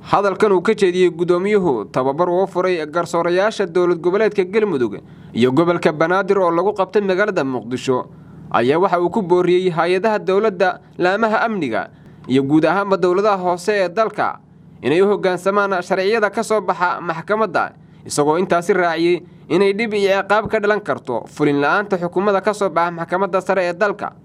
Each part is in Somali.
hadalkan uu ka jeediyay gudoomiyuhu tababar oo furay garsoorayaasha dawlad goboleedka Galmudug iyo gobolka Banaadir oo lagu qabtay magaalada Muqdisho ayaa waxa uu ku booriyay hay'adaha dawladda laamaha amniga iyo guud ahaan dawladaha hoose ee dalka inay u hoggaansamaan sharciyada ka soo baxa maxkamadda isagoo intaasi raaciyay inay dib iyo ciqaab ka dhalan karto fulin la'aanta xukuumadda ka soo baxa maxkamadda sare ee dalka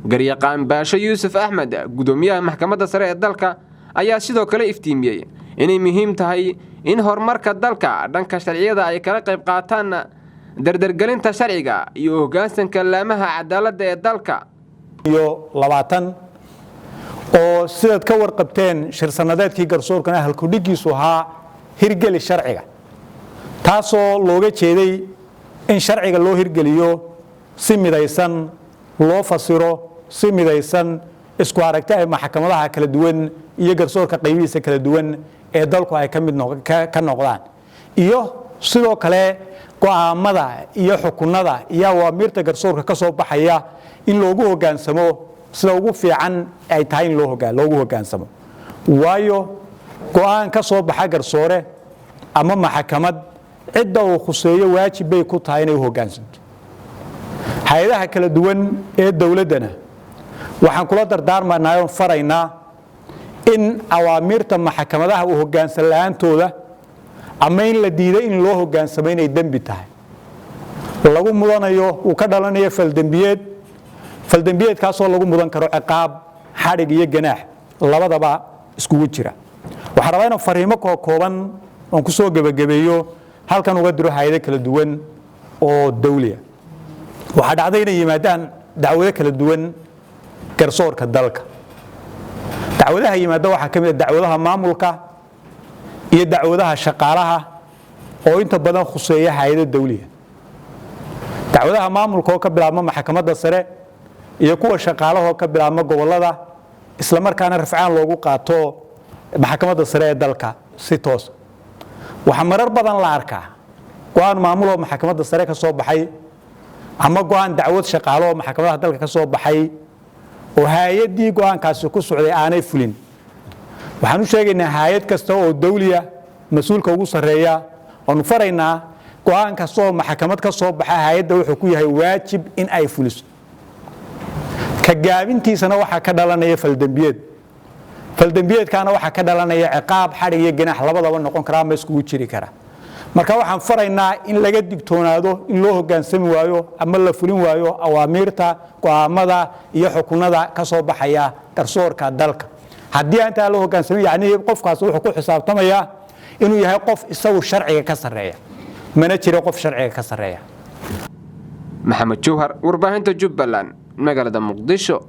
garyaqaan Baasha Yuusuf Axmed gudoomiyaha maxkamadda sare ee dalka ayaa sidoo kale iftiimiyay inay muhiim tahay in horumarka dalka dhanka sharciyada ay kala qayb qaataan dardargelinta sharciga iyo hoggaansanka laamaha cadaaladda ee dalka iyo 20 oo sidoo ka warqabteen shir sanadeedkii garsoorkana halku dhigiisu ahaa hirgeli sharciga taasoo looga jeeday in sharciga loo hirgeliyo si midaysan loo fasiro si midaysan isku aragtay maxkamadaha kala duwan iyo garsoorka qaybihiisa kala duwan ee dalku ay ka mid noqdaan iyo sidoo kale go'aamada iyo xukunada iyo awaamirta garsoorka ka soo baxaya in loogu hoggaansamo sida ugu fiican ay tahay in loogu hoggaansamo waayo go'aan ka soo baxa garsoore ama maxkamad cidda uu khuseeyo waajib bay ku tahay inay u hoggaansanto hay'adaha kala duwan ee dawladana waxaan kula dardaarmaynaa oo faraynaa in awaamirta maxkamadaha u hoggaansan la'aantooda ama in la diiday in loo hoggaansamo inay dambi tahay lagu mudanayo uu ka dhalanayo faldambiyeedkaasoo lagu mudan karo ciqaab xadhig iyo ganaax labadaba iskugu jira waxaan rabaa inaan fariimo kooban oo ku soo gabagabeeyo halkan uga diro hay'ado kala duwan oo dawliya waxa dhacday inay yimaadaan dacwado kala duwan garsoorka dalka dacwadaha yimaada waxa kamid ah dacwadaha maamulka iyo dacwadaha shaqaalaha oo inta badan khuseeya hay'ado dawliya dacwadaha maamulka oo ka bilaabma maxkamadda sare iyo kuwa shaqaalaha oo ka bilaabma gobolada isla markaana rafcaan loogu qaato maxkamadda sare ee dalka si toos waxa marar badan la arkaa go'aan maamul oo maxkamadda sare ka soo baxay ama go'aan dacwad shaqaalo oo maxkamadaha dalka ka soo baxay oo hay'adii go'aankaasi ku socday aanay fulin waxaan u sheegaynaa hay'ad kasta oo dawliya mas'uulka ugu sareeya oo faraynaa go'aan kasta oo maxkamad ka soo baxa hay'adda wuxuu ku yahay waajib in ay fuliso ka gaabintiisana waxa ka dhalanaya faldambiyeedkaana waxa ka dhalanaya ciqaab xadhig iyo ganaax labadaba noqon kara ama isku jiri kara marka waxaan faraynaa in laga digtoonaado in loo hoggaansami waayo ama la fulin waayo awaamirta go'aamada iyo xukunada ka soo baxaya garsoorka dalka haddii aan taa loo hoggaansami yaani qofkaas wuxuu ku xisaabtamaya inuu yahay qof isagu sharciga ka sareeya mana jiro qof sharciga ka sareeya maxamed jawhar warbaahinta Jubbaland magaalada Muqdisho